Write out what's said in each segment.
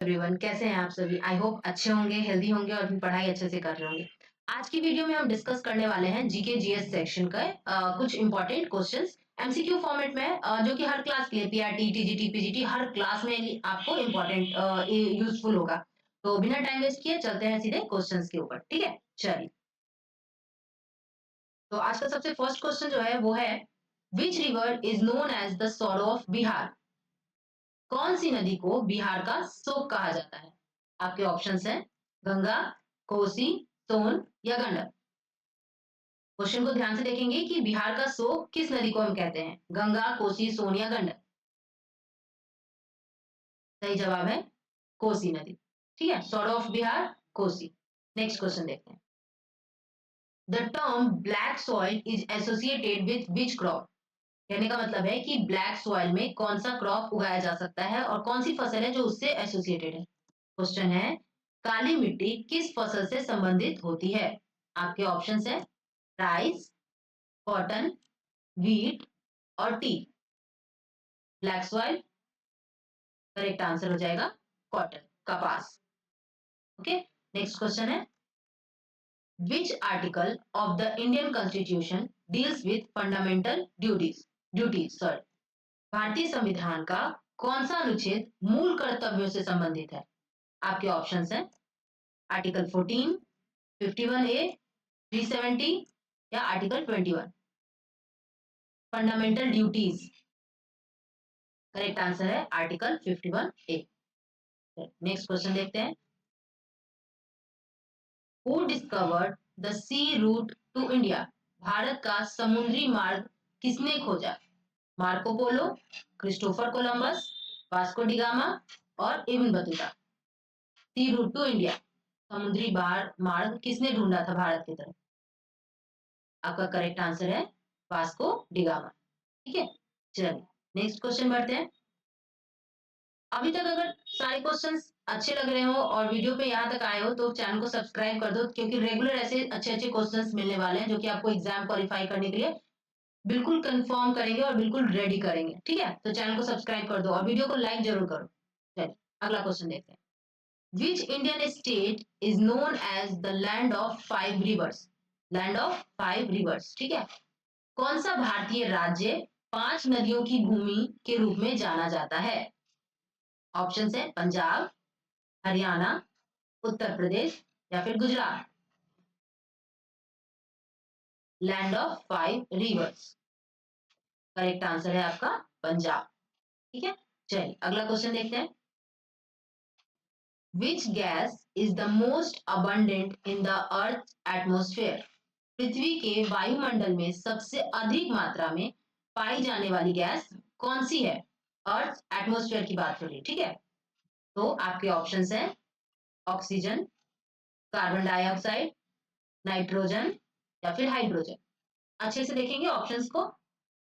Everyone, कैसे हैं आप सभी? आई होप अच्छे होंगे, हेल्दी होंगे और अपनी पढ़ाई अच्छे से कर रहे होंगे। आज की वीडियो में हम डिस्कस करने वाले हैं जीके जीएस सेक्शन का कुछ इंपॉर्टेंट क्वेश्चंस एमसीक्यू फॉर्मेट में, जो कि हर क्लास के लिए पीआरटी, टीजीटी, पीजीटी हर क्लास में आपको इंपॉर्टेंट यूजफुल होगा। तो बिना टाइम वेस्ट किए चलते हैं सीधे क्वेश्चंस के ऊपर। ठीक है, चलिए। तो आज का सबसे फर्स्ट क्वेश्चन जो है वो है, which river is known as the sorrow of Bihar? कौन सी नदी को बिहार का शोक कहा जाता है? आपके ऑप्शंस हैं गंगा, कोसी, सोन या गंडक। क्वेश्चन को ध्यान से देखेंगे कि बिहार का शोक किस नदी को हम कहते हैं, गंगा, कोसी, सोन या गंडक। सही जवाब है कोसी नदी। ठीक है, sort of Bihar Kosi. Next question देखते हैं। The term black soil is associated with which crop? कहने का मतलब है कि ब्लैक सॉइल में कौन सा क्रॉप उगाया जा सकता है और कौन सी फसल है जो उससे एसोसिएटेड है। क्वेश्चन है, काली मिट्टी किस फसल से संबंधित होती है? आपके ऑप्शंस है राइस, कॉटन, व्हीट और T. Black soil, correct answer हो जाएगा कॉटन, कपास। ओके, नेक्स्ट क्वेश्चन है, which article of the Indian constitution deals with fundamental duties sorry भारतीय संविधान का कौन सा अनुच्छेद मूल कर्तव्यों से संबंधित है? आपके ऑप्शंस हैं आर्टिकल 14, 51 ए, 370 या article 21। Fundamental duties, correct answer है आर्टिकल 51 ए। नेक्स्ट क्वेश्चन देखते हैं, who discovered the sea route to India? भारत का समुद्री मार्ग किसने खोजा? Marco Polo, Christopher Columbus, Vasco da Gama और Ibn Battuta. Sea route to India, समुद्री मार्ग किसने ढूंढा था भारत की तरफ? आपका करेक्ट आंसर है वास्को डिगामा। ठीक है, चलिए नेक्स्ट क्वेश्चन बढ़ते हैं। अभी तक अगर सारे क्वेश्चंस अच्छे लग रहे हो और वीडियो पे यहाँ तक आए हो तो चैनल को सब्सक्राइब कर दो, क्योंकि रेगुलर ऐसे अच्छे अच्छे क्वेश्चंस मिलने वाले हैं जो कि आपको एग्जाम क्वालिफाई करने के लिए बिल्कुल कंफर्म करेंगे और बिल्कुल रेडी करेंगे। ठीक है, तो चैनल को सब्सक्राइब कर दो और वीडियो को लाइक जरूर करो। चलिए अगला क्वेश्चन देखते हैं। Which Indian state is known as the land of five rivers? Land of five rivers, ठीक है। कौन सा भारतीय राज्य पांच नदियों की भूमि के रूप में जाना जाता है? ऑप्शन है पंजाब, हरियाणा, उत्तर प्रदेश या फिर Gujarat. Land of five reverse, correct answer है आपका पंजाब। ठीक है, चलिए अगला क्वेश्चन देखते हैं। Which gas is the most abundant in the earth atmosphere? पृथ्वी के वायुमंडल में सबसे अधिक मात्रा में पाई जाने वाली गैस कौन सी है? अर्थ एटमोस्फेयर की बात हो रही है, ठीक है। तो आपके ऑप्शंस हैं ऑक्सीजन, कार्बन डाइऑक्साइड, नाइट्रोजन या फिर हाइड्रोजन। अच्छे से देखेंगे ऑप्शंस को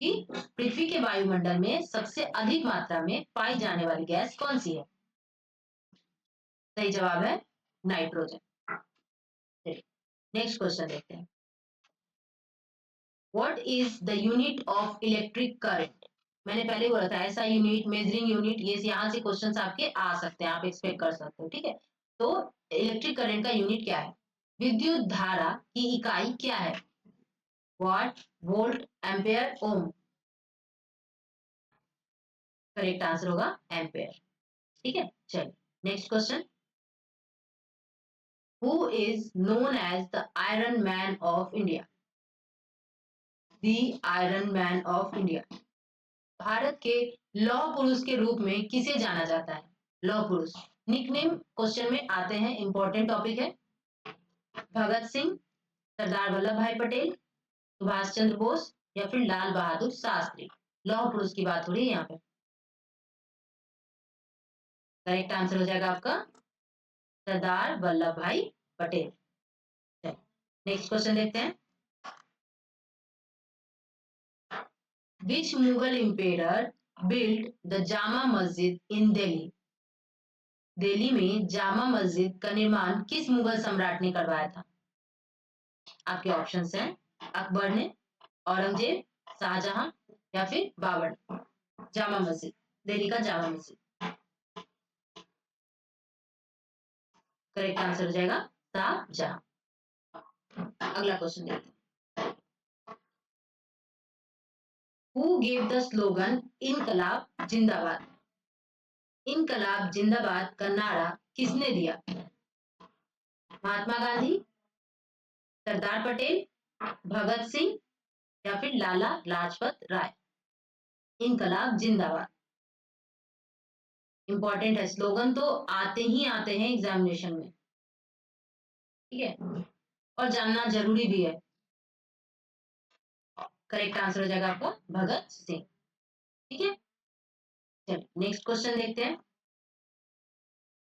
कि पृथ्वी के वायुमंडल में सबसे अधिक मात्रा में पाई जाने वाली गैस कौन सी है। सही जवाब है नाइट्रोजन। नेक्स्ट क्वेश्चन देखते हैं। What is the unit of electric current? मैंने पहले बोला था ऐसा यूनिट, मेजरिंग यूनिट, ये यहाँ से क्वेश्चंस आपके आ सकते हैं, आप एक्सपेक्ट कर सकते हो। ठीक है, तो इलेक्ट्रिक करंट का यूनिट क्या है? विद्युत धारा की इकाई क्या है? Watt, volt, ampere, ohm. Correct answer होगा एम्पेयर। ठीक है, चलिए next question. Who is known as the Iron Man of India? The Iron Man of India, भारत के लौह पुरुष के रूप में किसे जाना जाता है? लौह पुरुष निकनेम क्वेश्चन में आते हैं, इंपॉर्टेंट टॉपिक है। भगत सिंह, सरदार वल्लभ भाई पटेल, सुभाष चंद्र बोस या फिर लाल बहादुर शास्त्री। लौह पुरुष की बात हो रही है यहाँ पे। करेक्ट आंसर हो जाएगा आपका सरदार वल्लभ भाई पटेल। नेक्स्ट क्वेश्चन देखते हैं। Which Mughal empire build the Jama Masjid in Delhi? Delhi में जामा मस्जिद का निर्माण किस मुगल सम्राट ने करवाया था? आपके ऑप्शंस हैं अकबर ने, औरंगजेब, शाहजहां या फिर बाबर। जामा मस्जिद, दिल्ली का जामा मस्जिद। करेक्ट आंसर हो जाएगा शाहजहां। अगला क्वेश्चन देखते हैं। हु गेव द स्लोगन इनकलाब जिंदाबाद? इनकलाब जिंदाबाद का नारा किसने दिया? महात्मा गांधी, सरदार पटेल, भगत सिंह या फिर लाला लाजपत राय? इनकलाब जिंदाबाद इंपॉर्टेंट है, स्लोगन तो आते ही आते हैं एग्जामिनेशन में, ठीक है, और जानना जरूरी भी है। करेक्ट आंसर हो जाएगा आपका भगत सिंह, ठीक है। चलिए नेक्स्ट क्वेश्चन देखते हैं।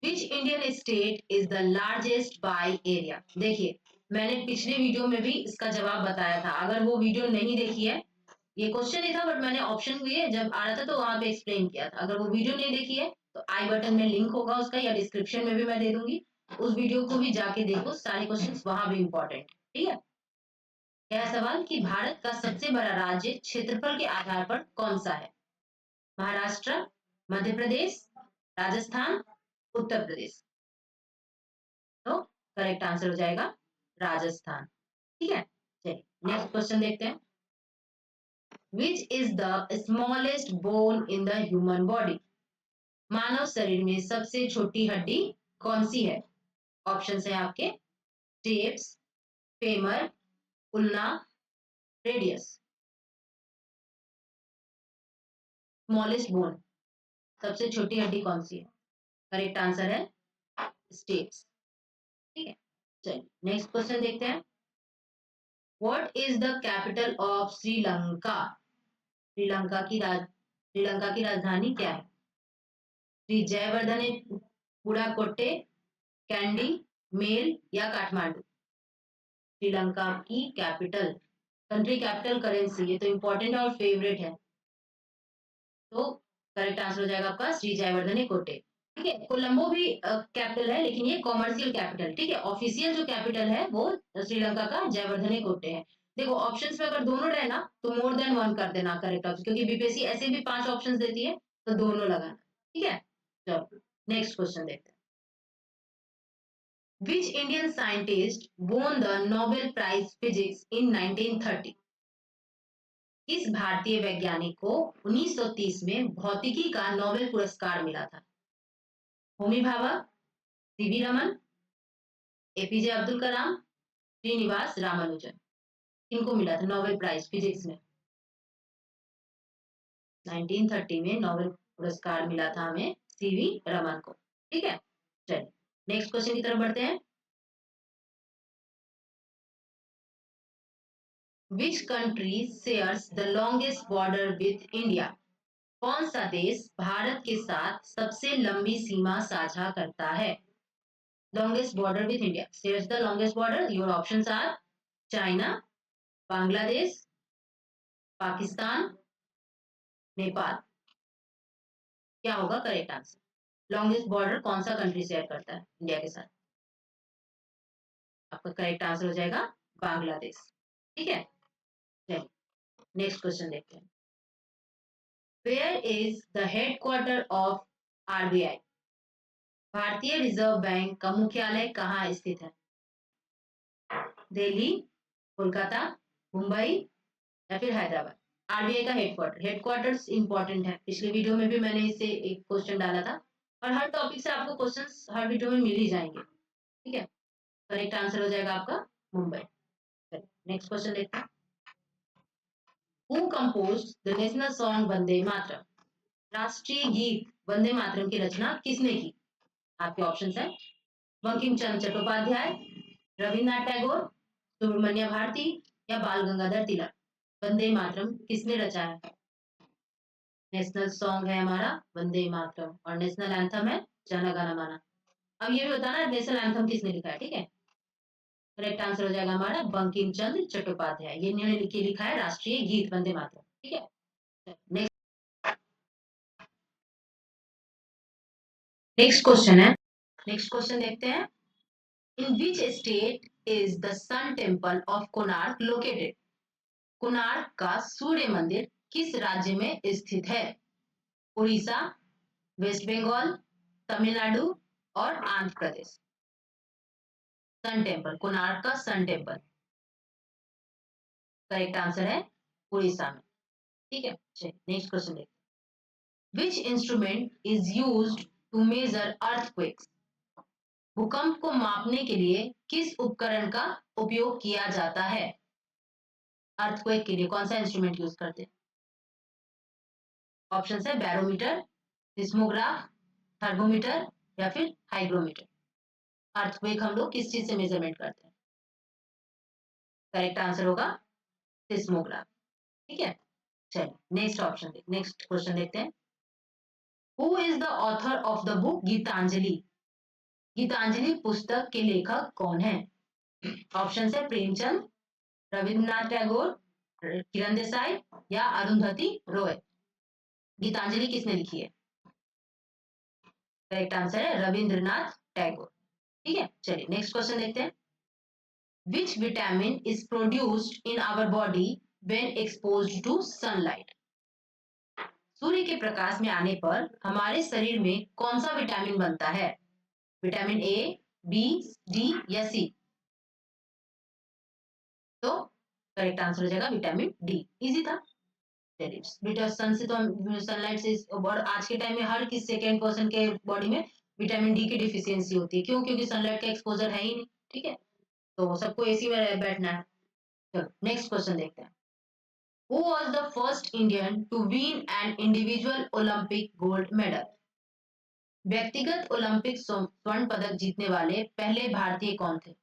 Which Indian state is the largest by area? देखिए मैंने पिछले वीडियो में भी इसका जवाब बताया था, अगर वो वीडियो नहीं देखी है, ये क्वेश्चन ही था बट मैंने ऑप्शन भी जब आ रहा था तो वहां पे एक्सप्लेन किया था, अगर वो वीडियो नहीं देखी है तो आई बटन में लिंक होगा उसका या डिस्क्रिप्शन में भी मैं दे दूंगी, उस वीडियो को भी जाके देखो, सारे क्वेश्चंस वहां भी इंपॉर्टेंट, ठीक है। यह सवाल कि भारत का सबसे बड़ा राज्य क्षेत्रफल के आधार पर कौन सा है? महाराष्ट्र, मध्य प्रदेश, राजस्थान, उत्तर प्रदेश? तो करेक्ट आंसर हो जाएगा राजस्थान, ठीक है। चलिए नेक्स्ट क्वेश्चन देखते हैं। Which is the smallest bone in the human body? मानव शरीर में सबसे छोटी हड्डी कौन सी है? ऑप्शन है आपके stapes, femur, ulna, radius? Smallest bone, सबसे छोटी हड्डी कौन सी है? करेक्ट आंसर है स्टेप्स, ठीक है। चलिए नेक्स्ट क्वेश्चन देखते हैं। What is the capital of Sri Lanka? Sri Lanka की राजधानी क्या है? श्री जयवर्धने पुडाकोट्टे, कैंडी, मेल या काठमांडू? श्रीलंका की कैपिटल, कंट्री कैपिटल, करेंसी, ये तो इंपॉर्टेंट और फेवरेट है, तो करेक्ट आंसर हो जाएगा आपका श्री जयवर्धने कोटे, ठीक है। कोलंबो भी कैपिटल है लेकिन ये कॉमर्शियल कैपिटल, ठीक है, ऑफिशियल जो कैपिटल है वो श्रीलंका का जयवर्धने कोटे है। देखो ऑप्शंस में अगर दोनों रहे ना तो मोर देन वन कर देना करेक्ट ऑप्शन, क्योंकि बीपीएससी ऐसे भी 5 ऑप्शंस देती है तो दोनों लगाना, ठीक है। चलो नेक्स्ट क्वेश्चन देखते हैं। Which Indian scientist won the Nobel Prize Physics in 1930? किस भारतीय वैज्ञानिक को 1930 में भौतिकी का नोबेल पुरस्कार मिला था? Homi Bhabha, CV Raman, APJ Abdul Kalam, Srinivas Ramanujan? इनको मिला था नोबेल प्राइज फिजिक्स में? 1930 में नोबेल पुरस्कार मिला था हमें सीवी रमन को, ठीक है। चलिए नेक्स्ट क्वेश्चन की तरफ बढ़ते हैं। Which country shares the longest border with India? कौन सा देश भारत के साथ सबसे लंबी सीमा साझा करता है? Longest border with India, shares the longest border, your options are China, Bangladesh, Pakistan, Nepal? क्या होगा करेक्ट आंसर? लॉन्गेस्ट बॉर्डर कौन सा कंट्री शेयर करता है इंडिया के साथ? आपका करेक्ट आंसर हो जाएगा बांग्लादेश, ठीक है। चलिए नेक्स्ट क्वेश्चन देखते हैं। Where is the headquarter of RBI? भारतीय रिजर्व बैंक का मुख्यालय कहाँ स्थित है? दिल्ली, कोलकाता, मुंबई या फिर हैदराबाद? आरबीआई का हेडक्वार्टर्स इंपॉर्टेंट है, पिछले वीडियो में भी मैंने इससे एक क्वेश्चन डाला था, और हर टॉपिक से आपको क्वेश्चंस हर वीडियो में मिल ही जाएंगे, ठीक है। करेक्ट आंसर हो जाएगा आपका मुंबई। नेक्स्ट क्वेश्चन देखते हैं। Who composed the national song Vande Mataram? राष्ट्रीय गीत वंदे मातरम की रचना किसने की? आपके ऑप्शन है बंकिम चंद्र चट्टोपाध्याय, रविन्द्रनाथ टैगोर, सुब्रमण्य भारती या बाल गंगाधर तिलक? वंदे मातरम किसने रचा है? नेशनल सॉन्ग है हमारा वंदे मातरम और नेशनल एंथम है जन गण मन। अब ये भी बताना नेशनल एंथम किसने लिखा है, ठीक है। करेक्ट आंसर हो जाएगा हमारा बंकिम चंद्र चट्टोपाध्याय, ये इन्होंने लिखा है राष्ट्रीय गीत वंदे मातरम, ठीक है। नेक्स्ट क्वेश्चन है, नेक्स्ट क्वेश्चन देखते हैं। In which state is the sun temple of Konark located? Konark का सूर्य मंदिर किस राज्य में स्थित है? उड़ीसा, वेस्ट बंगाल, तमिलनाडु और आंध्र प्रदेश? सन टेम्पल, कोणार्क का सन टेम्पल। करेक्ट आंसर है उड़ीसा में। ठीक है, चलिए नेक्स्ट क्वेश्चन देखते हैं। Which instrument is used to measure earthquakes? भूकंप को मापने के लिए किस उपकरण का उपयोग किया जाता है? अर्थक्वेक के लिए कौन सा इंस्ट्रूमेंट यूज करते हैं? ऑप्शन है बैरोमीटर, सिस्मोग्राफ, थर्मोमीटर या फिर हाइग्रोमीटर। अर्थक्वेक हम लोग किस चीज से मेजरमेंट करते हैं? करेक्ट आंसर होगा सिस्मोग्राफ। ठीक है, चलिए नेक्स्ट क्वेश्चन देखते हैं। Who is the author of the book Gitanjali? Gitanjali पुस्तक के लेखक कौन है? ऑप्शन है प्रेमचंद, रविन्द्रनाथ टैगोर, किरण देसाई या अरुंधति रॉय। गीतांजलि किसने लिखी है? करेक्ट आंसर है रविंद्रनाथ टैगोर। ठीक है, चलिए नेक्स्ट क्वेश्चन देखते हैं। Which vitamin is produced in our body when exposed to sunlight? सूर्य के प्रकाश में आने पर हमारे शरीर में कौन सा विटामिन बनता है? विटामिन ए, बी, डी या सी? तो करेक्ट आंसर हो जाएगा विटामिन डी। इजी था। चलिए सन से तो सनलाइट से और आज के टाइम में हर किस सेकेंड पर्सन के बॉडी में विटामिन डी की डिफिशियंसी होती है। क्यों? क्योंकि सनलाइट का एक्सपोजर है ही नहीं। ठीक है, तो सबको एसी में बैठना है। चलो नेक्स्ट क्वेश्चन देखते हैं। Who was the first Indian to win an individual Olympic gold medal? व्यक्तिगत ओलंपिक स्वर्ण पदक जीतने वाले पहले भारतीय कौन थे?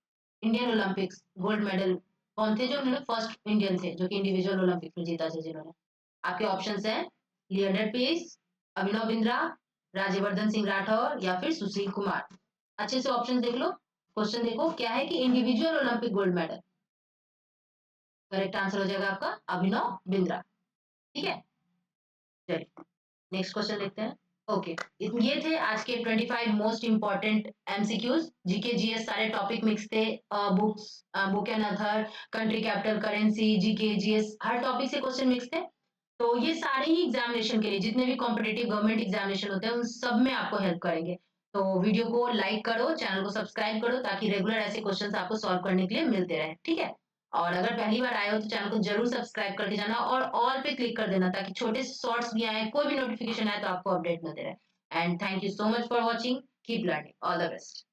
इंडियन ओलंपिक्स गोल्ड मेडल कौन थे जो उन्होंने फर्स्ट इंडियन थे जो कि इंडिविजुअल ओलंपिक में जीता था जिन्होंने? आपके ऑप्शंस हैं लियोनार्ड पेस, अभिनव बिंद्रा, राज्यवर्धन सिंह राठौर या फिर सुशील कुमार। अच्छे से ऑप्शन देख लो। क्वेश्चन देखो क्या है कि individual Olympic gold medal. Correct answer हो जाएगा आपका अभिनव बिंद्रा। ठीक है, चलिए नेक्स्ट क्वेश्चन देखते हैं। ओके, ये थे आज के 25 most important MCQs. GK GS सारे टॉपिक मिक्स थे। Books, book and other, country capital, currency, GK GS her topic से क्वेश्चन मिक्स थे। तो ये सारे ही एग्जामिनेशन के लिए जितने भी कॉम्पिटिटिव गवर्नमेंट एग्जामिनेशन होते हैं उन सब में आपको हेल्प करेंगे। तो वीडियो को लाइक करो, चैनल को सब्सक्राइब करो ताकि रेगुलर ऐसे क्वेश्चंस आपको सॉल्व करने के लिए मिलते रहे। ठीक है, और अगर पहली बार आए हो तो चैनल को जरूर सब्सक्राइब करके जाना और ऑल पे क्लिक कर देना ताकि छोटे शॉर्ट्स भी आए, कोई भी नोटिफिकेशन आए तो आपको अपडेट मिलते रहे। And thank you so much for watching. Keep learning. All the best.